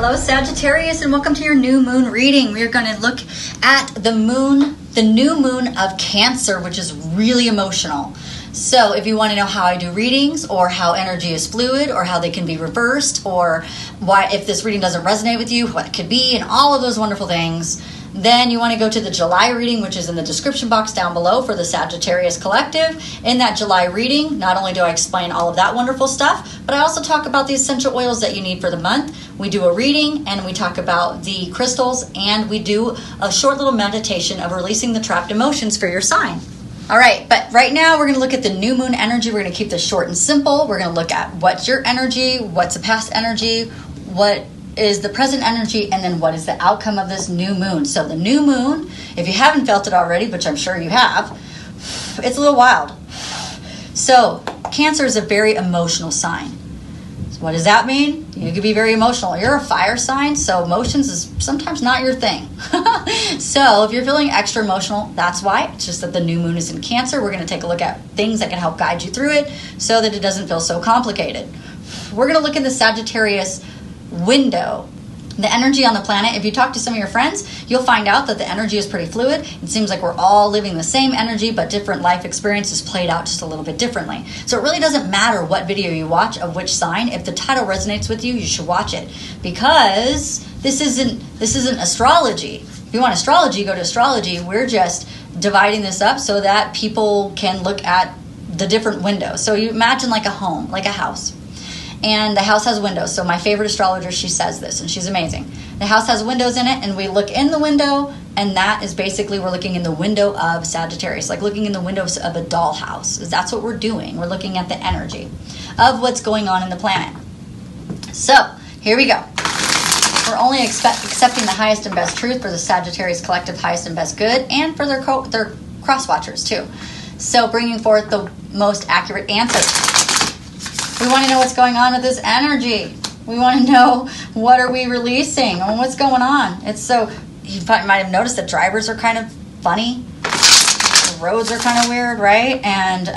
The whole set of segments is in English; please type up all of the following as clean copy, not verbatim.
Hello Sagittarius, and welcome to your new moon reading. We are going to look at the new moon of Cancer, which is really emotional. So if you want to know how I do readings, or how energy is fluid, or how they can be reversed, or why, if this reading doesn't resonate with you, what it could be, and all of those wonderful things, then you want to go to the July reading, which is in the description box down below for the Sagittarius Collective. In that July reading, not only do I explain all of that wonderful stuff, but I also talk about the essential oils that you need for the month. We do a reading, and we talk about the crystals, and we do a short little meditation of releasing the trapped emotions for your sign. All right, but right now we're going to look at the new moon energy. We're going to keep this short and simple. We're going to look at what's your energy, what's the past energy, what is the present energy, and then what is the outcome of this new moon. So the new moon, if you haven't felt it already, which I'm sure you have, it's a little wild. So Cancer is a very emotional sign. So what does that mean? You could be very emotional. You're a fire sign, so emotions is sometimes not your thing. So if you're feeling extra emotional, that's why. It's just that the new moon is in Cancer. We're going to take a look at things that can help guide you through it so that it doesn't feel so complicated. We're going to look in the Sagittarius window, the energy on the planet. If you talk to some of your friends, you'll find out that the energy is pretty fluid. It seems like we're all living the same energy, but different life experiences played out just a little bit differently. So it really doesn't matter what video you watch of which sign. If the title resonates with you, you should watch it, because this isn't astrology. If you want astrology, go to astrology. We're just dividing this up so that people can look at the different windows. So you imagine like a home, like a house. And the house has windows. So my favorite astrologer, she says this, and she's amazing. The house has windows in it, and we look in the window, and that is basically we're looking in the window of Sagittarius, like looking in the windows of a dollhouse. That's what we're doing. We're looking at the energy of what's going on in the planet. So here we go. We're only accepting the highest and best truth for the Sagittarius Collective, highest and best good, and for their cross-watchers too. So bringing forth the most accurate answer. We want to know what's going on with this energy. We want to know what are we releasing and what's going on. It's so, you might have noticed that drivers are kind of funny. The roads are kind of weird, right? And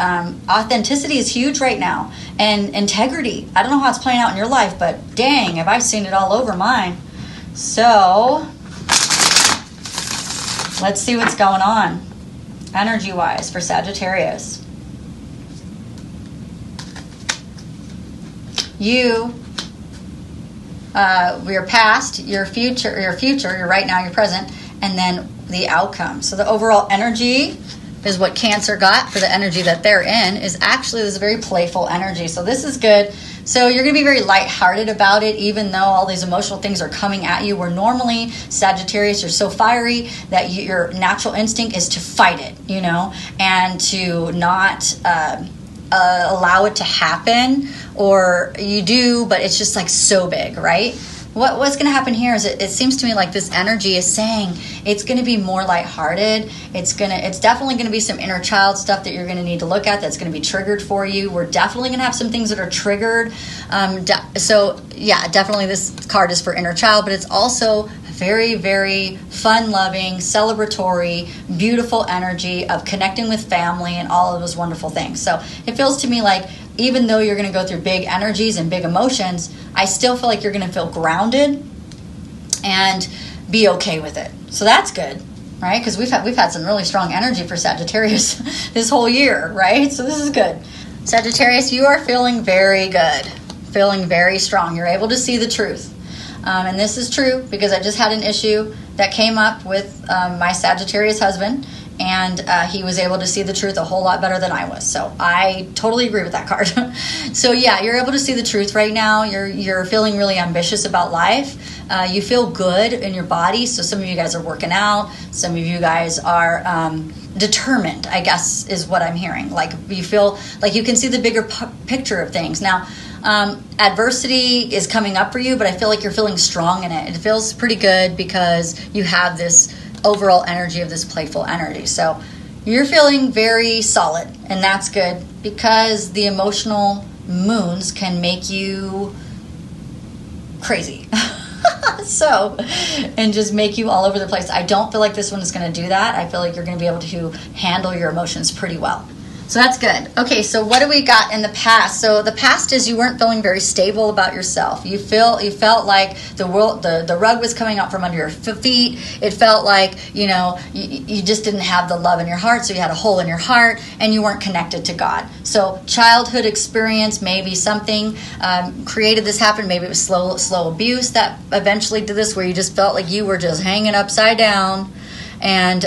authenticity is huge right now. And integrity. I don't know how it's playing out in your life, but dang, have I seen it all over mine. So let's see what's going on energy-wise for Sagittarius. You, your past, your future, your right now, your present, and then the outcome. So the overall energy is what Cancer got for the energy that they're in, is actually this very playful energy. So this is good. So you're going to be very lighthearted about it, even though all these emotional things are coming at you, where normally Sagittarius, you're so fiery that your natural instinct is to fight it, and to not allow it to happen, or you do, but it's just like so big, right? What's going to happen here is it seems to me like this energy is saying it's going to be more lighthearted. It's definitely going to be some inner child stuff that you're going to need to look at that's going to be triggered for you. We're definitely going to have some things that are triggered. So yeah, definitely this card is for inner child, but it's also very, very fun-loving, celebratory, beautiful energy of connecting with family and all of those wonderful things. So it feels to me like even though you're going to go through big energies and big emotions, I still feel like you're going to feel grounded and be okay with it. So that's good, right? Because we've had some really strong energy for Sagittarius this whole year, right? So this is good. Sagittarius, you are feeling very good, feeling very strong. You're able to see the truth. And this is true because I just had an issue that came up with my Sagittarius husband, and he was able to see the truth a whole lot better than I was. So I totally agree with that card. So yeah, you're able to see the truth right now. You're feeling really ambitious about life. You feel good in your body. So some of you guys are working out. Some of you guys are determined, I guess, is what I'm hearing. Like you feel like you can see the bigger picture of things. Now, adversity is coming up for you, but I feel like you're feeling strong in it. It feels pretty good because you have this overall energy of this playful energy. So you're feeling very solid, and that's good because the emotional moons can make you crazy. And just make you all over the place. I don't feel like this one is going to do that. I feel like you're going to be able to handle your emotions pretty well. So that's good. Okay, so what do we got in the past? So the past is you weren't feeling very stable about yourself. You felt like the rug was coming out from under your feet. It felt like, you just didn't have the love in your heart, so you had a hole in your heart, and you weren't connected to God. So childhood experience, maybe something created this happen. Maybe it was slow abuse that eventually did this, where you just felt like you were just hanging upside down, and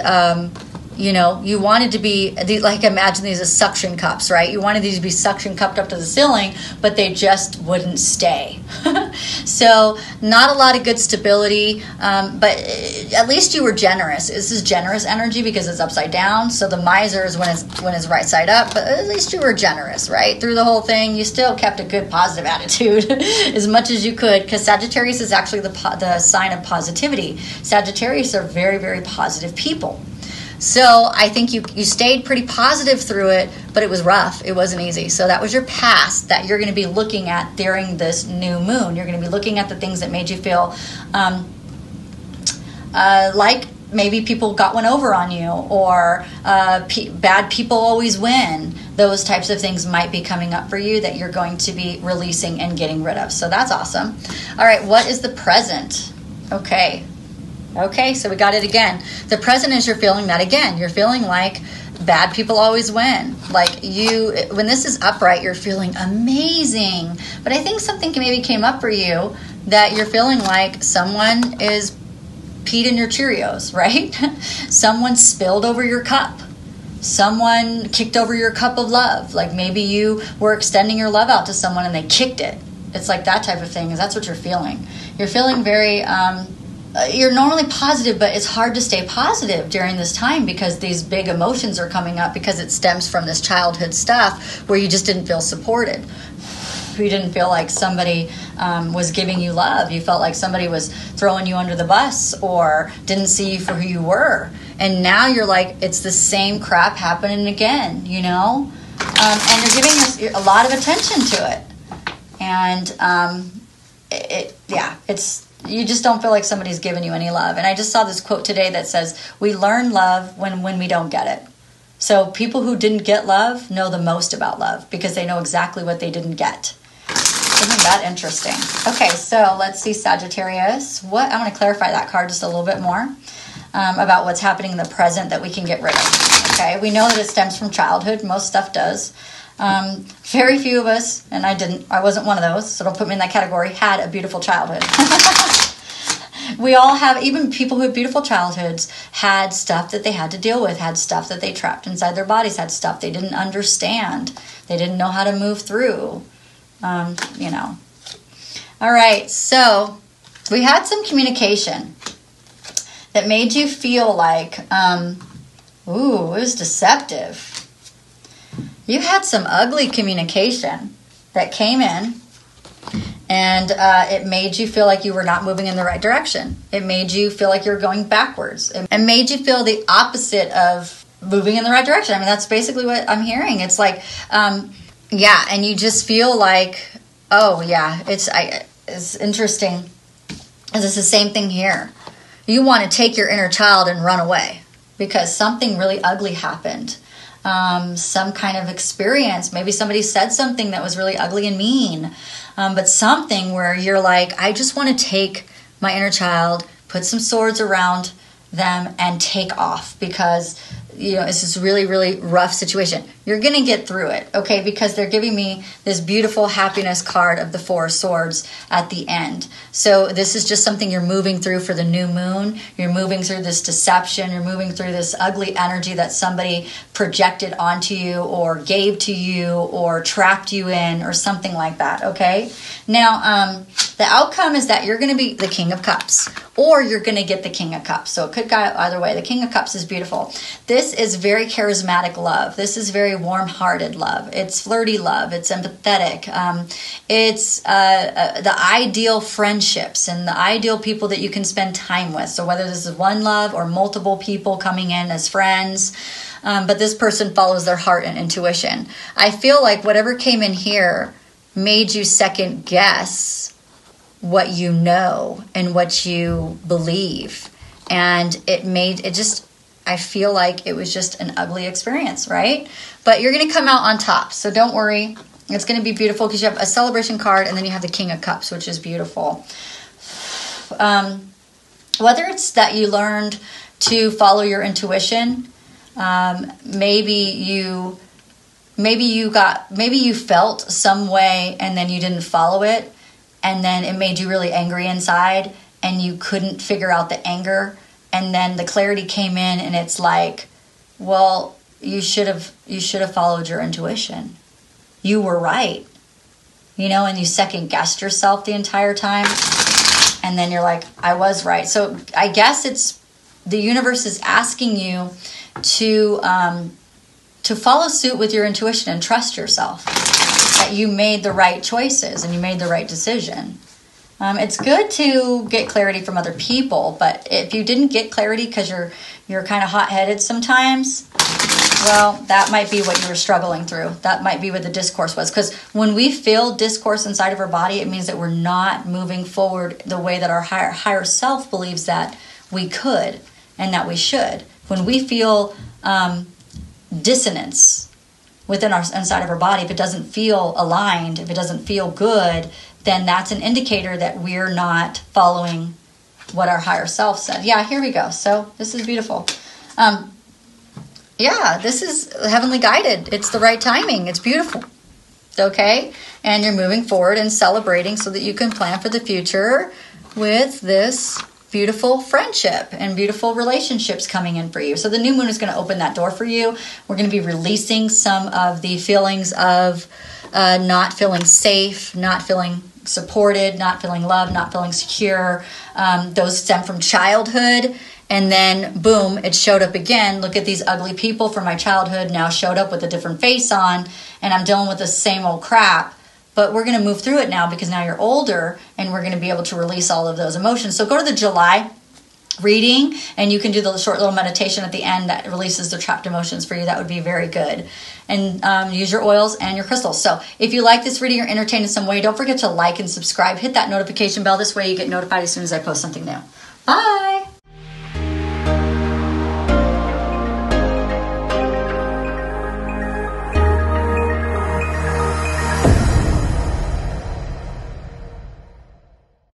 you wanted to be, like, imagine these as suction cups, right? You wanted these to be suction cupped up to the ceiling, but they just wouldn't stay. So not a lot of good stability, but at least you were generous. This is generous energy because it's upside down. So the miser is when it's right side up, but at least you were generous, right? Through the whole thing, you still kept a good positive attitude as much as you could, because Sagittarius is actually the sign of positivity. Sagittarius are very, very positive people. So I think you stayed pretty positive through it, but it was rough. It wasn't easy. So that was your past that you're going to be looking at during this new moon. You're going to be looking at the things that made you feel like maybe people got one over on you, or bad people always win. Those types of things might be coming up for you that you're going to be releasing and getting rid of. So that's awesome. All right, what is the present? Okay, so we got it again. The present is you're feeling that again. You're feeling like bad people always win. Like when this is upright, you're feeling amazing. But I think something maybe came up for you that you're feeling like someone is peed in your Cheerios, right? Someone spilled over your cup. Someone kicked over your cup of love. Like maybe you were extending your love out to someone and they kicked it. It's like that type of thing. That's what you're feeling. You're feeling very... you're normally positive, but it's hard to stay positive during this time because these big emotions are coming up, because it stems from this childhood stuff where you just didn't feel supported. You didn't feel like somebody was giving you love. You felt like somebody was throwing you under the bus or didn't see you for who you were. And now you're like, it's the same crap happening again, and you're giving this a lot of attention to it. And you just don't feel like somebody's giving you any love. And I just saw this quote today that says, we learn love when we don't get it. So people who didn't get love know the most about love because they know exactly what they didn't get. Isn't that interesting? Okay, so let's see, Sagittarius. I want to clarify that card just a little bit more about what's happening in the present that we can get rid of. Okay, we know that it stems from childhood. Most stuff does. Very few of us, and I wasn't one of those, so don't put me in that category, had a beautiful childhood. We all have, even people who had beautiful childhoods had stuff that they had to deal with, had stuff that they trapped inside their bodies, had stuff they didn't understand, they didn't know how to move through, All right, so we had some communication that made you feel like, it was deceptive. You had some ugly communication that came in, and it made you feel like you were not moving in the right direction. It made you feel like you're going backwards. It made you feel the opposite of moving in the right direction. I mean, that's basically what I'm hearing. It's like, and you just feel like, it's interesting. It's the same thing here. You want to take your inner child and run away because something really ugly happened. Some kind of experience. Maybe somebody said something that was really ugly and mean, but something where you're like, I just want to take my inner child, put some swords around them, and take off because it's this really, really rough situation. You're going to get through it, okay? Because they're giving me this beautiful happiness card of the Four of Swords at the end. So this is just something you're moving through for the new moon. You're moving through this deception. You're moving through this ugly energy that somebody projected onto you or gave to you or trapped you in or something like that, okay? Now, the outcome is that you're going to be the King of Cups or you're going to get the King of Cups. So it could go either way. The King of Cups is beautiful. This is very charismatic love. This is very warm-hearted love. It's flirty love. It's empathetic. It's the ideal friendships and the ideal people that you can spend time with. So whether this is one love or multiple people coming in as friends, but this person follows their heart and intuition. I feel like whatever came in here made you second guess what you know and what you believe. And it I feel like it was just an ugly experience, right? But you're going to come out on top. So don't worry. It's going to be beautiful because you have a celebration card and then you have the King of Cups, which is beautiful. Whether it's that you learned to follow your intuition, maybe you felt some way and then you didn't follow it, and then it made you really angry inside and you couldn't figure out the anger, and then the clarity came in and it's like, well, you should have followed your intuition. You were right. And you second guessed yourself the entire time, and then you're like, I was right. So I guess it's the universe is asking you to follow suit with your intuition and trust yourself that you made the right choices and you made the right decision. It's good to get clarity from other people, but if you didn't get clarity because you're kind of hot-headed sometimes, well, that might be what you were struggling through. That might be what the discourse was. Because when we feel discourse inside of our body, it means that we're not moving forward the way that our higher self believes that we could and that we should. When we feel dissonance within inside of our body, if it doesn't feel aligned, if it doesn't feel good, then that's an indicator that we're not following what our higher self said. Yeah, here we go. So this is beautiful. Yeah, this is heavenly guided. It's the right timing. It's beautiful. Okay? And you're moving forward and celebrating so that you can plan for the future with this beautiful friendship and beautiful relationships coming in for you. So the new moon is going to open that door for you. We're going to be releasing some of the feelings of not feeling safe, not feeling supported, not feeling loved, not feeling secure. Those stem from childhood. And then, boom, it showed up again. Look at these ugly people from my childhood now showed up with a different face on, and I'm dealing with the same old crap. But we're going to move through it now because now you're older, and we're going to be able to release all of those emotions. So go to the July reading, and you can do the short little meditation at the end that releases the trapped emotions for you. That would be very good. And use your oils and your crystals. So if you like this reading or entertained in some way, don't forget to like and subscribe. Hit that notification bell. This way you get notified as soon as I post something new. Bye!